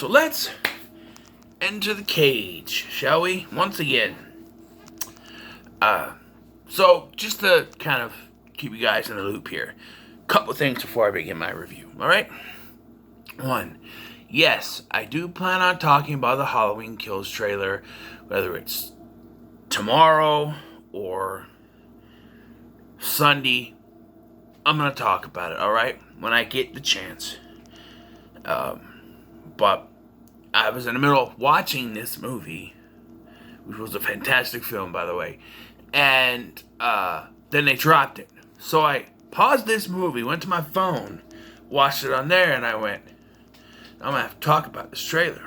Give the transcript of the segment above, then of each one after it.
So let's enter the cage, shall we? Once again. So just to kind of keep you guys in the loop here, couple things before I begin my review. All right. One, yes, I do plan on talking about the Halloween Kills trailer, whether it's tomorrow or Sunday. I'm gonna talk about it. All right, when I get the chance. But I was in the middle of watching this movie, which was a fantastic film, by the way, and then they dropped it. So I paused this movie, went to my phone, watched it on there, and I went, I'm gonna have to talk about this trailer.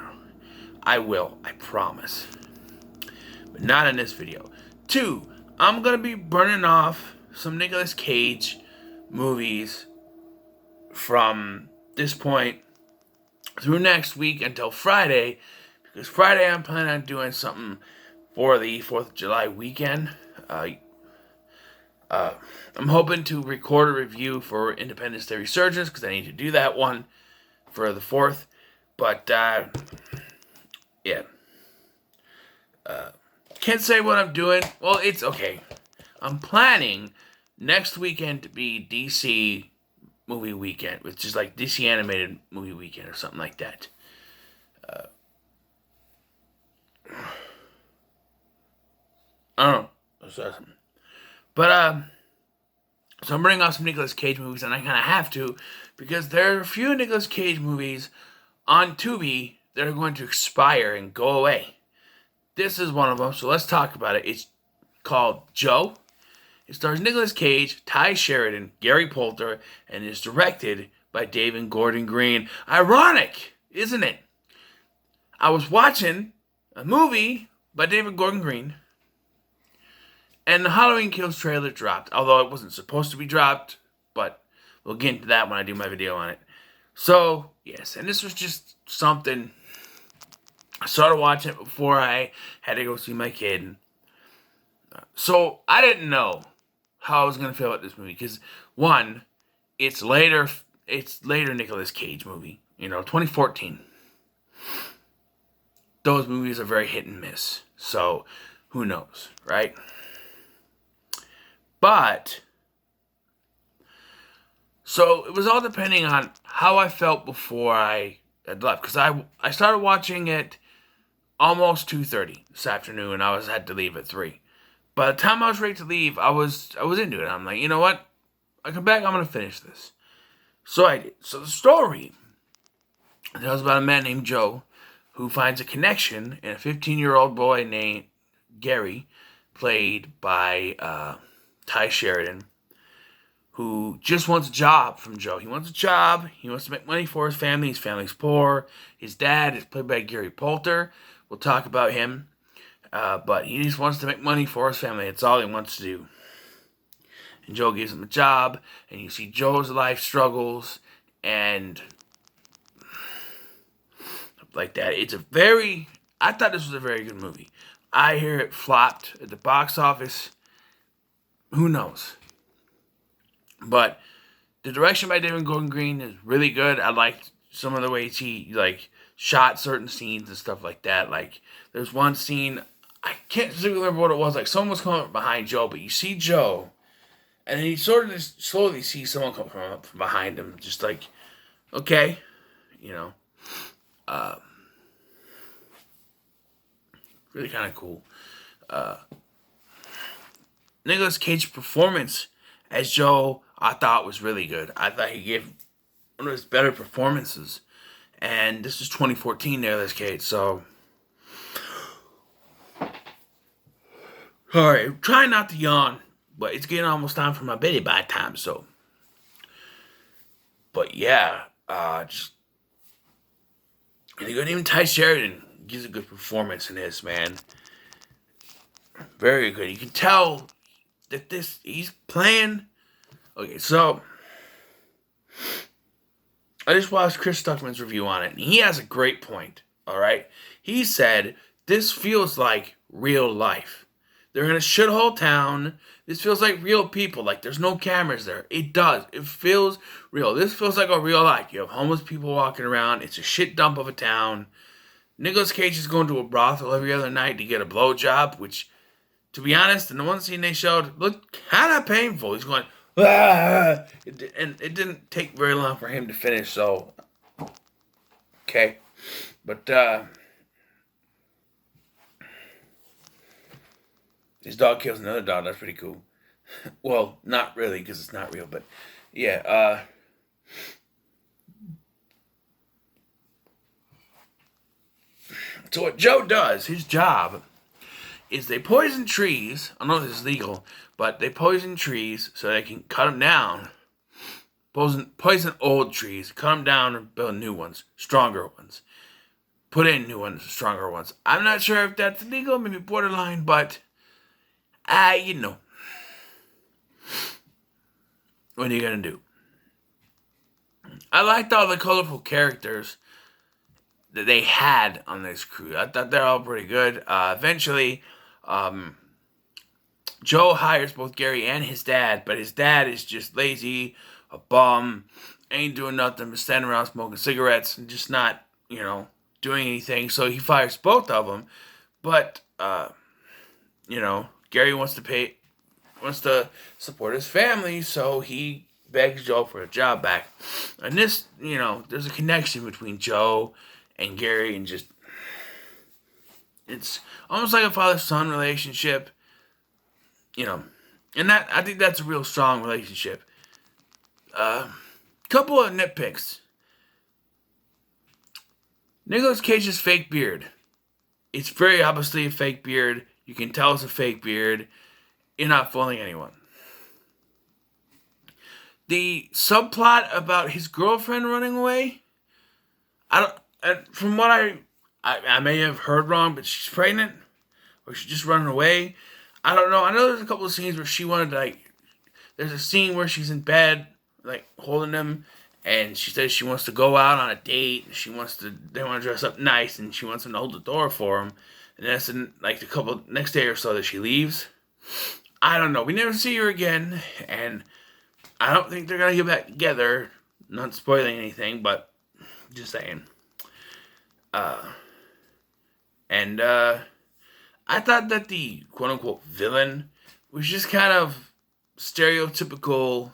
I will, I promise. But not in this video. Two, I'm gonna be burning off some Nicolas Cage movies from this point through next week until Friday, because Friday I'm planning on doing something for the 4th of July weekend. I'm hoping to record a review for Independence Day Resurgence, because I need to do that one for the 4th. But, yeah. Can't say what I'm doing. Well, it's okay. I'm planning next weekend to be DC movie weekend, which is like DC animated movie weekend or something like that. I don't know. But, so I'm bringing out some Nicolas Cage movies, and I kind of have to, because there are a few Nicolas Cage movies on Tubi that are going to expire and go away. This is one of them, so let's talk about it. It's called Joe. It stars Nicolas Cage, Ty Sheridan, Gary Poulter, and is directed by David Gordon Green. Ironic, isn't it? I was watching a movie by David Gordon Green, and the Halloween Kills trailer dropped, although it wasn't supposed to be dropped, but we'll get into that when I do my video on it. So, yes, and this was just something. I started watching it before I had to go see my kid. So, I didn't know how I was going to feel about this movie, because, one, it's later Nicolas Cage movie, 2014. Those movies are very hit and miss, so who knows, right? But, so it was all depending on how I felt before I had left, because I started watching it almost 2:30 this afternoon, and I had to leave at 3. By the time I was ready to leave, I was into it. I'm like, you know what? I come back, I'm going to finish this. So I did. So the story tells about a man named Joe who finds a connection in a 15-year-old boy named Gary, played by Ty Sheridan, who just wants a job from Joe. He wants a job. He wants to make money for his family. His family's poor. His dad is played by Gary Poulter. We'll talk about him. But he just wants to make money for his family. That's all he wants to do. And Joe gives him a job. And you see Joe's life struggles. And like that. I thought this was a very good movie. I hear it flopped at the box office. Who knows? But the direction by David Gordon Green is really good. I liked some of the ways he shot certain scenes and stuff like that. Like there's one scene, I can't remember what it was. Like someone was coming up behind Joe, but you see Joe, and then you sort of just slowly see someone come up from behind him, just like, okay, really kind of cool. Nicolas Cage's performance as Joe, I thought was really good. I thought he gave one of his better performances. And this is 2014, Nicolas Cage, so. Alright, trying not to yawn, but it's getting almost time for my bedtime by time, so. But yeah, and even Ty Sheridan gives a good performance in this, man. Very good. You can tell that he's playing. Okay, so I just watched Chris Stuckman's review on it, and he has a great point, all right? He said, this feels like real life. They're in a shithole town. This feels like real people. Like, there's no cameras there. It does. It feels real. This feels like a real life. You have homeless people walking around. It's a shit dump of a town. Nicolas Cage is going to a brothel every other night to get a blowjob, which, to be honest, in the one scene they showed, looked kind of painful. He's going, ah! And it didn't take very long for him to finish, so, okay. But, his dog kills another dog. That's pretty cool. Well, not really, because it's not real, but, yeah, so what Joe does, his job, is they poison trees. I know this is legal, but they poison trees so they can cut them down. Poison old trees, cut them down and build new ones, stronger ones. Put in new ones, stronger ones. I'm not sure if that's legal, maybe borderline, but, you know. What are you going to do? I liked all the colorful characters that they had on this crew. I thought they're all pretty good. Eventually, Joe hires both Gary and his dad, but his dad is just lazy, a bum, ain't doing nothing but standing around smoking cigarettes and just not, doing anything. So he fires both of them. But, Gary wants to support his family, so he begs Joe for a job back. And this, there's a connection between Joe and Gary, and just, it's almost like a father-son relationship, and that, I think that's a real strong relationship. Couple of nitpicks. Nicolas Cage's fake beard. It's very obviously a fake beard. You can tell it's a fake beard. You're not fooling anyone. The subplot about his girlfriend running away, from what I may have heard wrong, but she's pregnant, or she's just running away. I don't know. I know there's a couple of scenes where she wanted to, there's a scene where she's in bed, holding him, and she says she wants to go out on a date. They want to dress up nice, and she wants him to hold the door for him. And that's in, the next day or so that she leaves. I don't know. We never see her again, and I don't think they're going to get back together. Not spoiling anything, but just saying. I thought that the quote-unquote villain was just kind of stereotypical,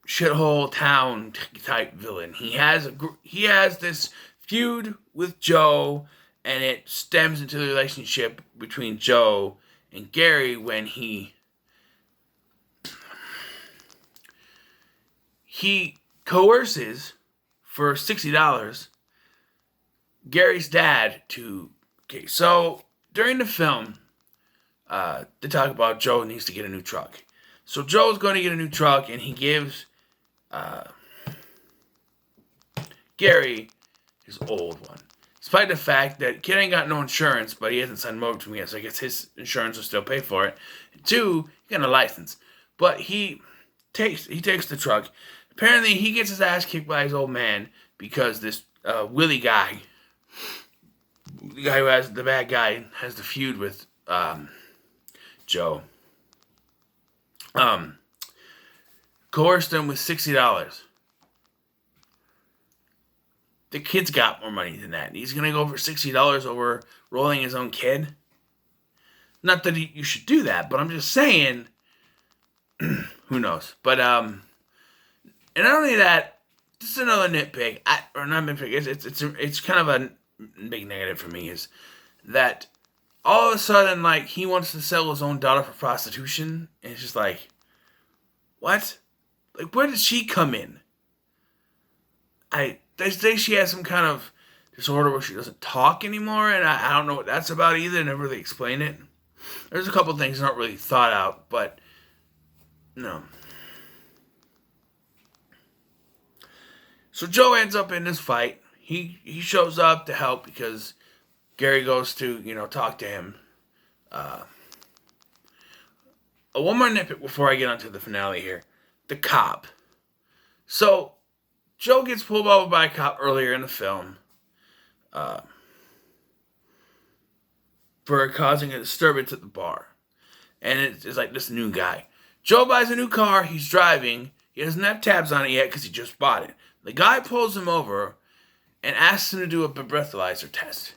shithole town type villain. He has this feud with Joe, and it stems into the relationship between Joe and Gary when he coerces for $60 Gary's dad to. Okay, so during the film, they talk about Joe needs to get a new truck. So Joe's going to get a new truck, and he gives Gary his old one. Despite the fact that kid ain't got no insurance, but he hasn't signed him over to me yet, so I guess his insurance will still pay for it. And 2, he got a license. But he takes the truck. Apparently, he gets his ass kicked by his old man because this Willie guy, the guy who has the bad guy, has the feud with Joe. Coerced him with $60. The kid's got more money than that. He's gonna go for $60 over rolling his own kid. Not that you should do that, but I'm just saying. Who knows? But and not only that, just another nitpick. It's kind of a big negative for me is that all of a sudden he wants to sell his own daughter for prostitution, and it's just what? Where did she come in? They say she has some kind of disorder where she doesn't talk anymore, and I don't know what that's about either. Never really explain it. There's a couple things not really thought out, but no. So Joe ends up in this fight. He shows up to help because Gary goes to talk to him. One more nitpick before I get onto the finale here. The cop. So Joe gets pulled over by a cop earlier in the film. for causing a disturbance at the bar. And it's like this new guy. Joe buys a new car. He's driving. He doesn't have tabs on it yet because he just bought it. The guy pulls him over and asks him to do a breathalyzer test.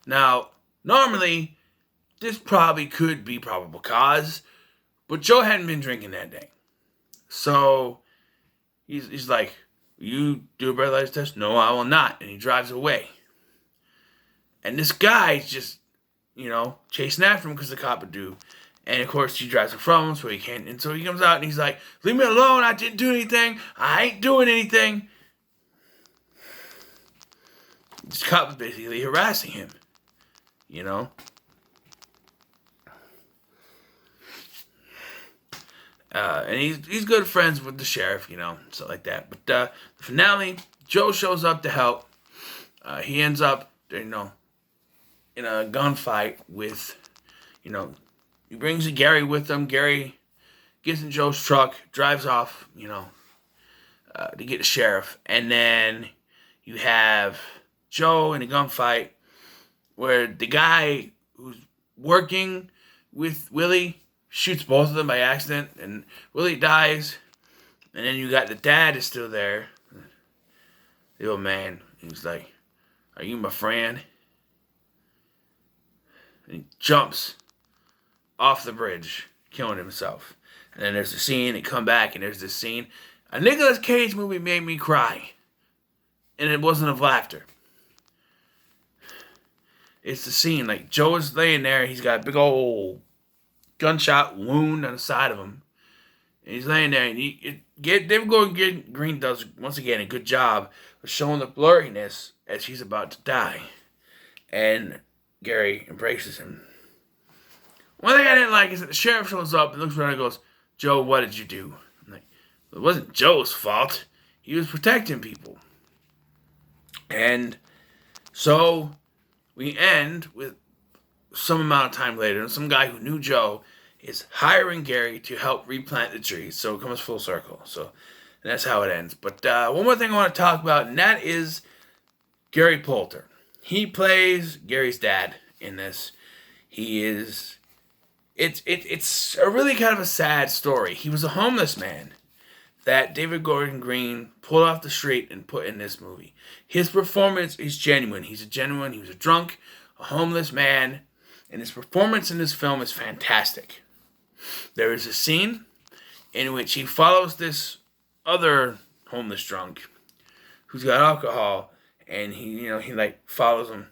Now, normally, this probably could be probable cause, but Joe hadn't been drinking that day. So, he's like, you do a breathalyzer test? No, I will not. And he drives away. And this guy's just, chasing after him because the cop would do. And of course, she drives from him so he can't. And so he comes out and he's like, leave me alone. I didn't do anything. I ain't doing anything. This cop is basically harassing him. And he's good friends with the sheriff, stuff like that. But the finale, Joe shows up to help. He ends up, in a gunfight with, he brings Gary with him. Gary gets in Joe's truck, drives off, to get the sheriff. And then you have Joe in a gunfight where the guy who's working with Willie shoots both of them by accident, and Willie dies. And then you got the dad is still there. The old man, he's like, are you my friend? And he jumps off the bridge, killing himself. And then there's a scene, and come back, and there's this scene. A Nicolas Cage movie made me cry. And it wasn't of laughter. It's the scene, like, Joe is laying there, he's got a big old gunshot wound on the side of him. And he's laying there, and David Gordon Green does, once again, a good job of showing the blurriness as he's about to die. And Gary embraces him. One thing I didn't like is that the sheriff shows up and looks around and goes, Joe, what did you do? I'm like, it wasn't Joe's fault. He was protecting people. And so we end with some amount of time later, and some guy who knew Joe is hiring Gary to help replant the trees. So it comes full circle. So and that's how it ends. But one more thing I want to talk about, and that is Gary Poulter. He plays Gary's dad in this. It's a really kind of a sad story. He was a homeless man that David Gordon Green pulled off the street and put in this movie. His performance is genuine. He was a drunk, a homeless man, and his performance in this film is fantastic. There is a scene in which he follows this other homeless drunk who's got alcohol, and he follows him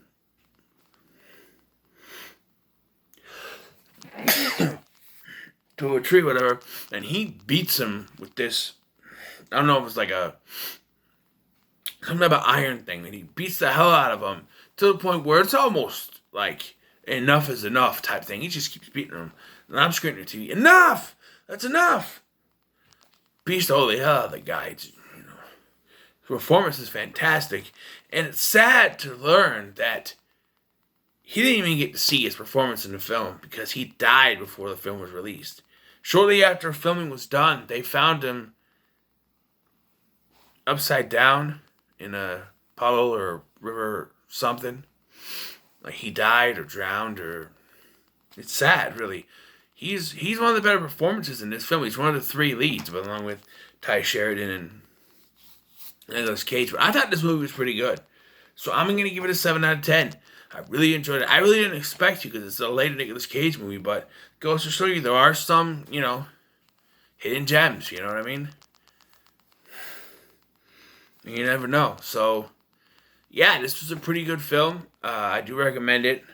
to a tree, whatever, and he beats him with this, I don't know if it's like some type of iron thing, and he beats the hell out of him to the point where it's almost like enough is enough type thing. He just keeps beating him, and I'm screaming at the TV, enough! That's enough! Beats the holy hell out of the guy. His performance is fantastic, and it's sad to learn that he didn't even get to see his performance in the film because he died before the film was released. Shortly after filming was done, they found him upside down in a puddle or river or something. Like he died or drowned, or it's sad, really. He's one of the better performances in this film. He's one of the three leads, but along with Ty Sheridan and Nicolas Cage. But I thought this movie was pretty good, so I'm gonna give it a 7 out of 10. I really enjoyed it. I really didn't expect to because it's a later Nicolas Cage movie, but goes to show you there are some, hidden gems. You know what I mean? You never know. So, yeah, this was a pretty good film. I do recommend it.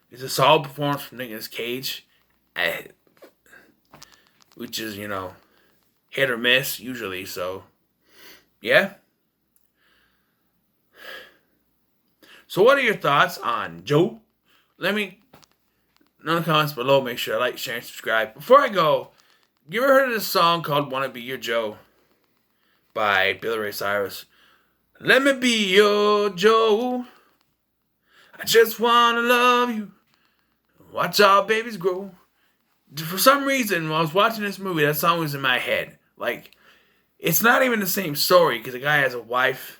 It's a solid performance from Nicolas Cage, which is, hit or miss usually. So, yeah. So what are your thoughts on Joe? Let me know in the comments below. Make sure to like, share, and subscribe. Before I go, you ever heard of this song called Wanna Be Your Joe by Billy Ray Cyrus? Let me be your Joe. I just wanna love you. Watch our babies grow. For some reason, when I was watching this movie, that song was in my head. Like, it's not even the same story because the guy has a wife,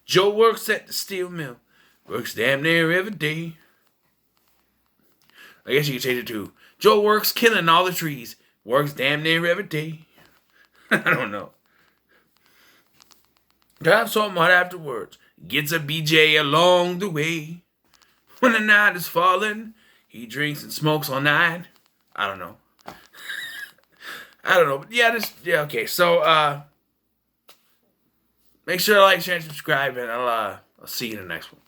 Joe works at the steel mill. Works damn near every day. I guess you could change it to Joe works killing all the trees. Works damn near every day. I don't know. Drives something hot afterwards. Gets a BJ along the way. When the night is falling, he drinks and smokes all night. I don't know. I don't know. But yeah, okay. So make sure to like, share, and subscribe, and I'll see you in the next one.